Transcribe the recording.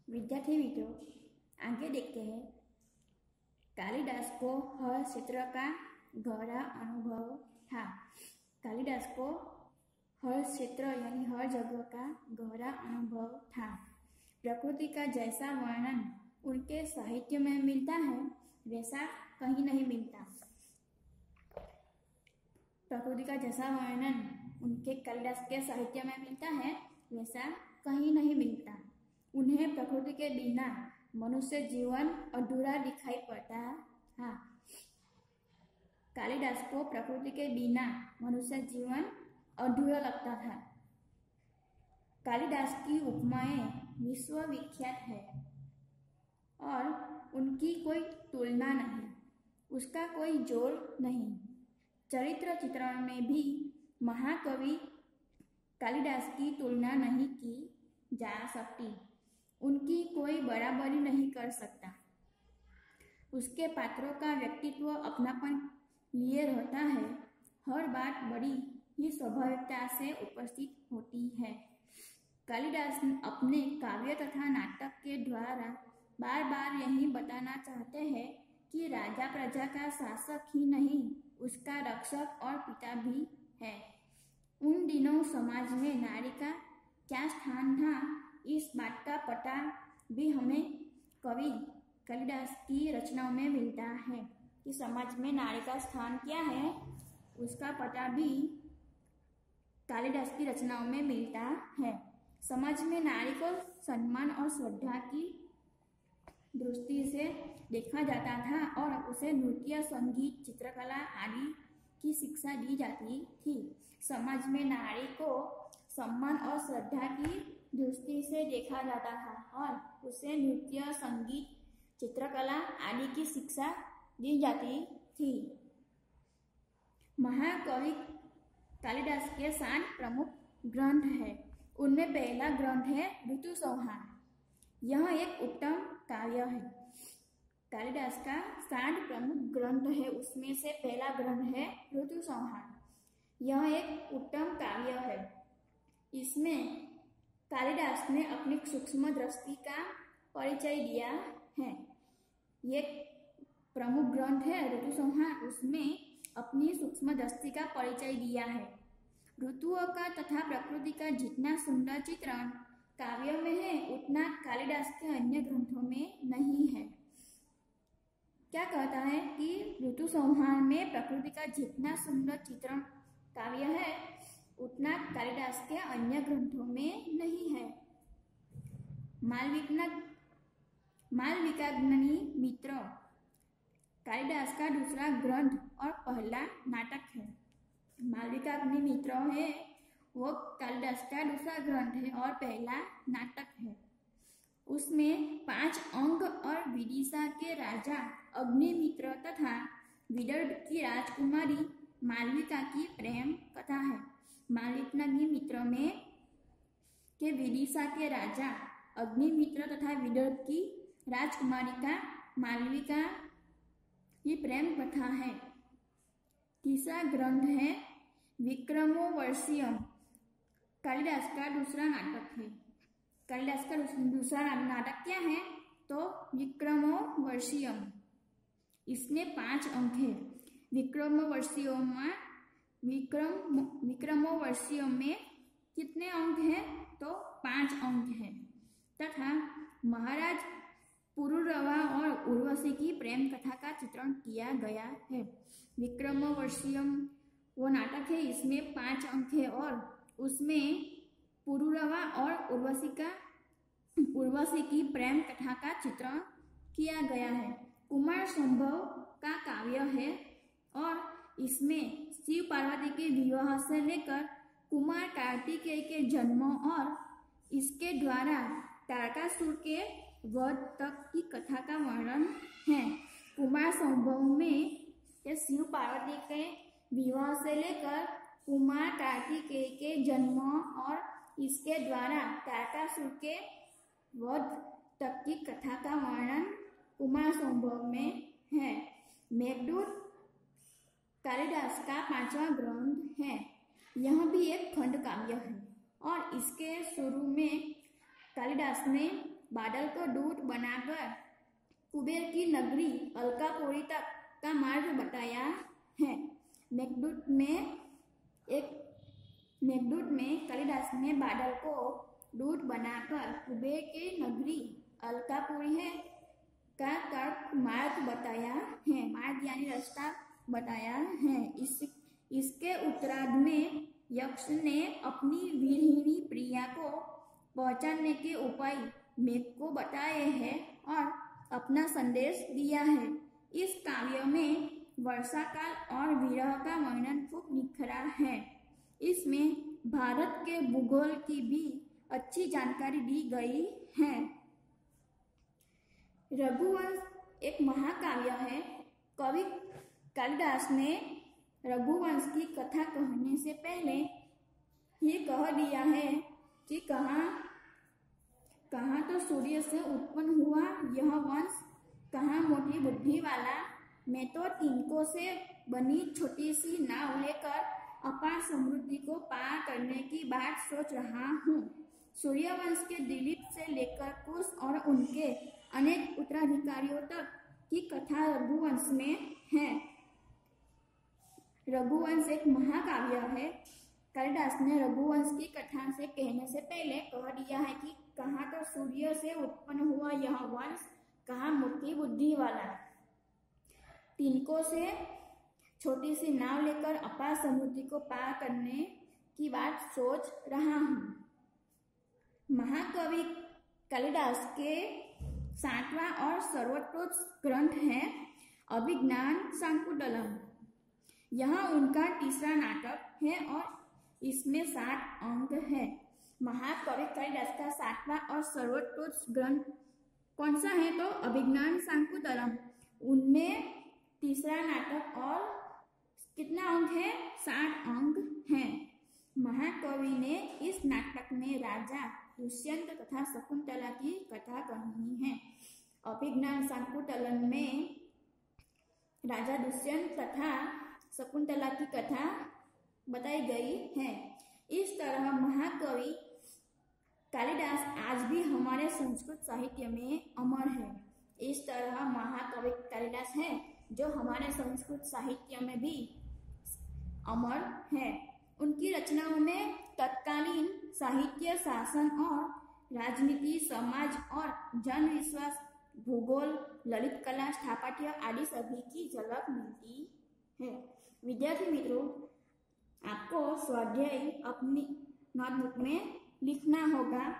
विद्यार्थी मित्रों, आगे देखते हैं। कालिदास को हर क्षेत्र का गहरा अनुभव था। कालिदास को हर क्षेत्र यानी हर जगह का गहरा अनुभव था। प्रकृति का जैसा वर्णन उनके साहित्य में मिलता है वैसा कहीं नहीं मिलता। प्रकृति का जैसा वर्णन उनके कालिदास के साहित्य में मिलता है वैसा कहीं नहीं मिलता। उन्हें प्रकृति के बिना मनुष्य जीवन अधूरा दिखाई पड़ता था। कालिदास को प्रकृति के बिना मनुष्य जीवन अधूरा लगता था। कालिदास की उपमाएं विश्व विख्यात है और उनकी कोई तुलना नहीं, उसका कोई जोड़ नहीं। चरित्र चित्रण में भी महाकवि कालिदास की तुलना नहीं की जा सकती, उनकी कोई बराबरी नहीं कर सकता। उसके पात्रों का व्यक्तित्व अपनापन लिए रहता है, हर बात बड़ी ही स्वाभाविकता से उपस्थित होती है। कालिदास अपने काव्य तथा नाटक के द्वारा बार बार यही बताना चाहते हैं कि राजा प्रजा का शासक ही नहीं, उसका रक्षक और पिता भी है। उन दिनों समाज में नारी का क्या स्थान था, इस बात का पता भी हमें कवि कालिदास की रचनाओं में मिलता है कि समाज में नारी का स्थान क्या है, उसका पता भी कालिदास की रचनाओं में मिलता है। समाज में नारी को सम्मान और श्रद्धा की दृष्टि से देखा जाता था और उसे नृत्य, संगीत, चित्रकला आदि की शिक्षा दी जाती थी। समाज में नारी को सम्मान और श्रद्धा की दृष्टि से देखा जाता था और उसे नृत्य, संगीत, चित्रकला आदि की शिक्षा दी जाती थी। महाकवि कालिदास के 7 प्रमुख ग्रंथ हैं। उनमें पहला ग्रंथ है ऋतुसंहार। यह एक उत्तम काव्य है। कालिदास का 7 प्रमुख ग्रंथ है, उसमें से पहला ग्रंथ है ऋतुसंहार। यह एक उत्तम काव्य है। इसमें कालिदास ने अपनी सूक्ष्म दृष्टि का परिचय दिया है। ये प्रमुख ग्रंथ है ऋतुसंहार, उसमें अपनी सूक्ष्म दृष्टि का परिचय दिया है। ऋतुओं का तथा प्रकृति का जितना सुंदर चित्रण काव्य में है उतना कालिदास के अन्य ग्रंथों में नहीं है। क्या कहता है कि ऋतुसंहार में प्रकृति का जितना सुंदर चित्रण काव्य है उतना कालिदास के अन्य ग्रंथों में नहीं है। मालविकाग्नि मित्र कालिदास का दूसरा ग्रंथ और पहला नाटक है। मालविकाग्नि मित्र है वो कालिदास का दूसरा ग्रंथ है और पहला नाटक है। उसमें 5 अंग और विदिशा के राजा अग्निमित्र तथा विदर्भ की राजकुमारी मालविका की प्रेम कथा है। मालविकाग्नि मित्र में के विदिशा के राजा अग्निमित्र तथा विदर्भ की राजकुमारी का मालविका की प्रेम कथा है। तीसरा ग्रंथ है विक्रमोर्वशीयम, कालिदास का दूसरा नाटक है। कालिदास का दूसरा नाटक क्या है तो विक्रमोर्वशीयम। इसमें 5 अंक है। विक्रमोर्वशीयम में कितने अंक हैं तो 5 अंक है तथा महाराज पुरुरवा और उर्वशी की प्रेम कथा का चित्रण किया गया है। विक्रमोर्वशीयम वो नाटक है, इसमें 5 अंक है और उसमें पुरुरवा और उर्वशी की प्रेम कथा का चित्रण किया गया है। कुमार संभव का काव्य है और इसमें शिव पार्वती के विवाह से लेकर कुमार कार्तिकेय के जन्म और इसके द्वारा तारकासुर के वध तक की कथा का वर्णन है। कुमार संभव में शिव पार्वती के विवाह से लेकर कुमार कार्तिकेय के जन्म और इसके द्वारा तारकासुर के वध तक की कथा का वर्णन कुमार संभव में है। मेघदूत कालिदास का 5वां ग्रंथ है। यह भी एक खंड काव्य है और इसके शुरू में कालिदास ने बादल को दूत बनाकर कुबेर की नगरी अलकापुरी तक का मार्ग बताया है। मेघदूत में कालिदास ने बादल को दूत बनाकर कुबेर की नगरी अलकापुरी है का तर्क मार्ग बताया है। मार्ग यानी रास्ता बताया है। इसके उत्तरार्ध में यक्ष ने अपनी विरहिणी प्रिया को पहचानने के उपाय मेघ को बताए हैं और अपना संदेश दिया है। इस काव्य में वर्षा काल और विरह का वर्णन खूब निखरा है। इसमें भारत के भूगोल की भी अच्छी जानकारी दी गई है। रघुवंश एक महाकाव्य है। कवि कालिदास ने रघुवंश की कथा कहने से पहले ये कह दिया है कि कहाँ तो सूर्य से उत्पन्न हुआ यह वंश, कहाँ मोटी बुद्धि वाला, मैं तो तिनकों से बनी छोटी सी नाव लेकर अपार समृद्धि को पार करने की बात सोच रहा हूँ। सूर्यवंश के दिलीप से लेकर कुश और उनके अनेक उत्तराधिकारियों तक की कथा रघुवंश में है। रघुवंश एक महाकाव्य है। कालिदास ने रघुवंश की कथा से कहने से पहले कह दिया है कि कहाँ तो सूर्य से उत्पन्न हुआ यह वंश, कहाँ मोटी बुद्धि वाला, तिनकों से छोटी सी नाव लेकर अपार समुद्र को पार करने की बात सोच रहा हूँ। महाकवि कालिदास के 7वां और सर्वोत्कृष्ट ग्रंथ है अभिज्ञान शाकुंतलम। यह उनका तीसरा नाटक है और इसमें 7 अंक है। महाकवि कालिदास का 7वां और सर्वोत्कृष्ट ग्रंथ कौन सा है? तो अभिज्ञान शाकुंतलम। उनमें तीसरा नाटक और कितना अंक है? 7 अंक हैं। महाकवि ने इस नाटक में राजा दुष्यंत तथा शकुंतला की कथा कही है। अभिज्ञान शाकुंतलम में राजा दुष्यंत तथा शकुंतला की कथा बताई गई है। इस तरह महाकवि कालिदास आज भी हमारे संस्कृत साहित्य में अमर है। इस तरह महाकवि कालिदास है जो हमारे संस्कृत साहित्य में भी अमर है। उनकी रचनाओं में तत्कालीन साहित्य, शासन और राजनीति, समाज और जन विश्वास, भूगोल, ललित कला, स्थापत्य आदि सभी की झलक मिलती है। विद्यार्थी मित्रों, आपको स्वाध्याय अपनी नोटबुक में लिखना होगा।